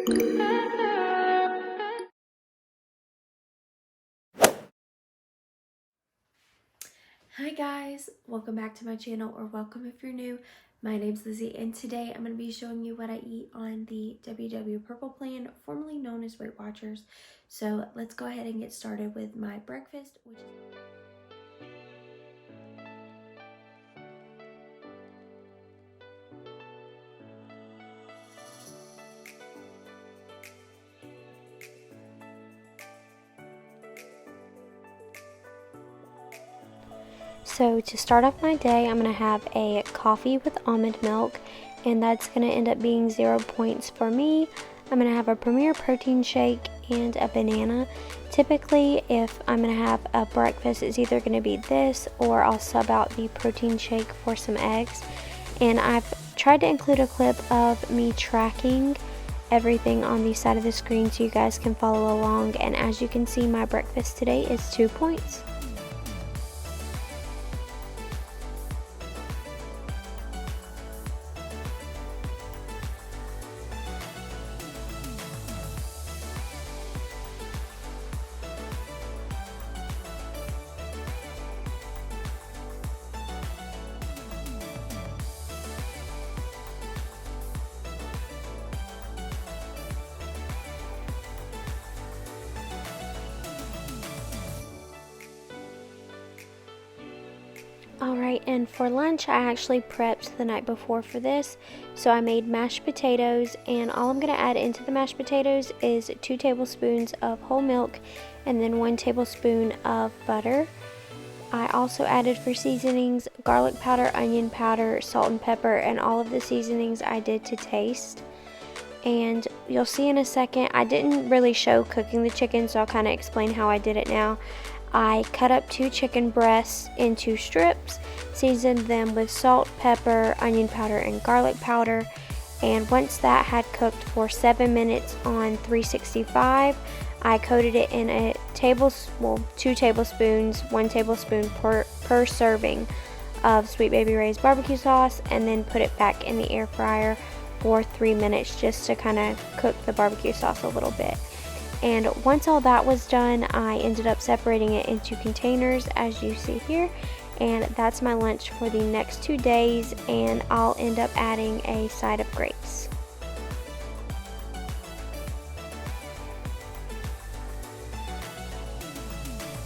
Hi guys, welcome back to my channel, or welcome if you're new. My name's Lizzie, and today I'm going to be showing you what I eat on the WW Purple Plan, formerly known as Weight Watchers. So let's go ahead and get started with my breakfast, which is So to start off my day, I'm going to have a coffee with almond milk, and that's going to end up being 0 points for me. I'm going to have a Premier protein shake and a banana. Typically, if I'm going to have a breakfast, it's either going to be this or I'll sub out the protein shake for some eggs. And I've tried to include a clip of me tracking everything on the side of the screen so you guys can follow along. And as you can see, my breakfast today is 2 points. Alright, and for lunch I actually prepped the night before for this. So I made mashed potatoes, and all I'm going to add into the mashed potatoes is 2 tablespoons of whole milk and then 1 tablespoon of butter. I also added for seasonings garlic powder, onion powder, salt and pepper, and all of the seasonings I did to taste. And you'll see in a second, I didn't really show cooking the chicken, so I'll kind of explain how I did it now. I cut up 2 chicken breasts into strips, seasoned them with salt, pepper, onion powder, and garlic powder. And once that had cooked for 7 minutes on 365, I coated it in a 2 tablespoons, 1 tablespoon per serving of Sweet Baby Ray's barbecue sauce, and then put it back in the air fryer for 3 minutes just to kind of cook the barbecue sauce a little bit. And once all that was done, I ended up separating it into containers as you see here, and that's my lunch for the next 2 days, and I'll end up adding a side of grapes.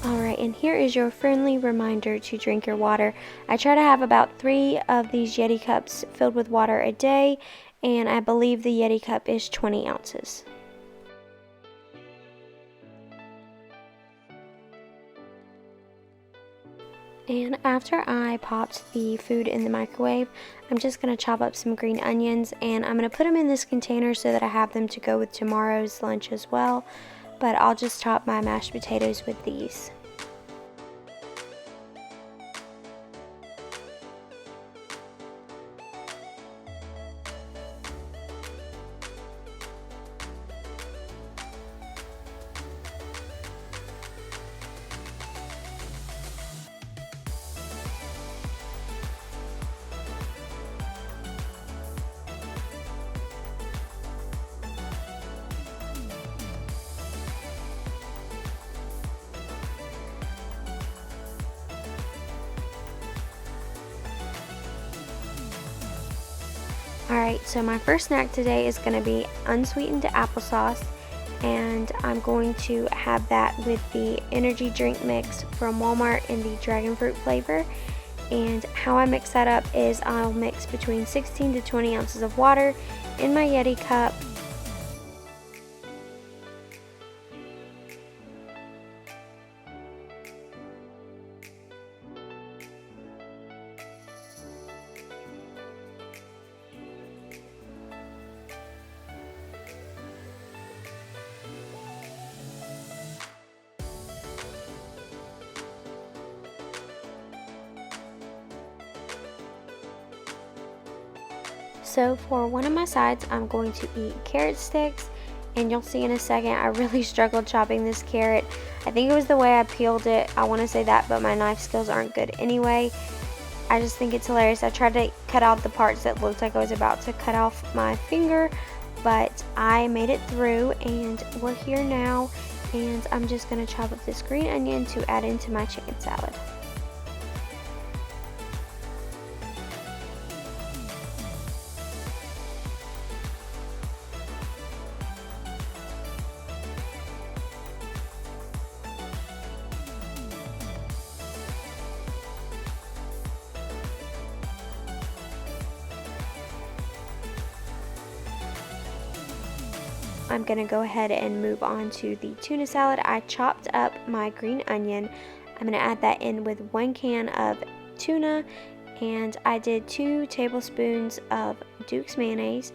Alright, and here is your friendly reminder to drink your water. I try to have about 3 of these Yeti cups filled with water a day, and I believe the Yeti cup is 20 ounces. And after I popped the food in the microwave, I'm just going to chop up some green onions, and I'm going to put them in this container so that I have them to go with tomorrow's lunch as well. But I'll just top my mashed potatoes with these. Alright, so my first snack today is going to be unsweetened applesauce, and I'm going to have that with the energy drink mix from Walmart in the dragon fruit flavor. And how I mix that up is I'll mix between 16 to 20 ounces of water in my Yeti cup. So for one of my sides, I'm going to eat carrot sticks, and you'll see in a second I really struggled chopping this carrot. I think it was the way I peeled it, I want to say that, but my knife skills aren't good anyway. I just think it's hilarious. I tried to cut out the parts that looked like I was about to cut off my finger, but I made it through and we're here now, and I'm just going to chop up this green onion to add into my chicken salad. I'm going to go ahead and move on to the tuna salad. I chopped up my green onion. I'm going to add that in with 1 can of tuna, and I did 2 tablespoons of Duke's mayonnaise,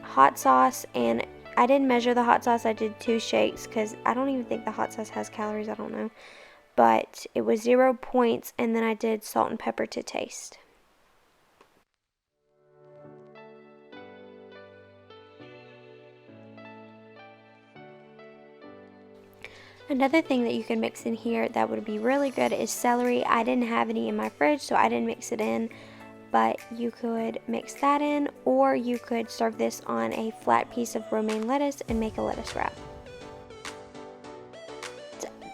hot sauce, and I didn't measure the hot sauce. I did 2 shakes because I don't even think the hot sauce has calories. I don't know. But it was 0 points, and then I did salt and pepper to taste. Another thing that you can mix in here that would be really good is celery. I didn't have any in my fridge, so I didn't mix it in, but you could mix that in, or you could serve this on a flat piece of romaine lettuce and make a lettuce wrap.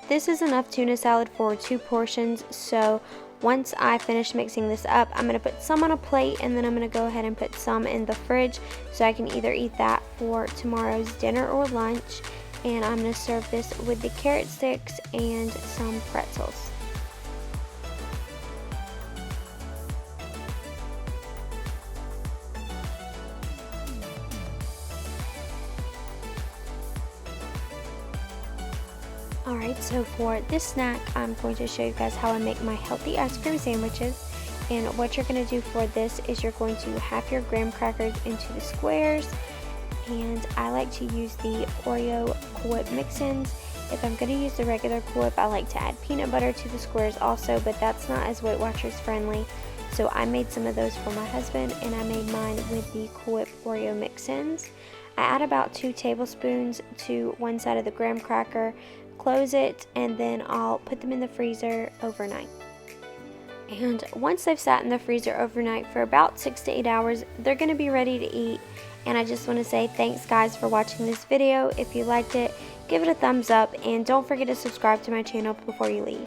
This is enough tuna salad for 2 portions, so once I finish mixing this up, I'm going to put some on a plate, and then I'm going to go ahead and put some in the fridge so I can either eat that for tomorrow's dinner or lunch. And I'm going to serve this with the carrot sticks and some pretzels. Alright, so for this snack, I'm going to show you guys how I make my healthy ice cream sandwiches. And what you're going to do for this is you're going to half your graham crackers into the squares. And I like to use the Oreo Cool Whip mix-ins. If I'm going to use the regular Cool Whip, I like to add peanut butter to the squares also, but that's not as Weight Watchers friendly. So I made some of those for my husband, and I made mine with the Cool Whip Oreo mix-ins. I add about 2 tablespoons to one side of the graham cracker, close it, and then I'll put them in the freezer overnight. And once they've sat in the freezer overnight for about 6 to 8 hours, they're going to be ready to eat. And I just want to say thanks guys for watching this video. If you liked it, give it a thumbs up, and don't forget to subscribe to my channel before you leave.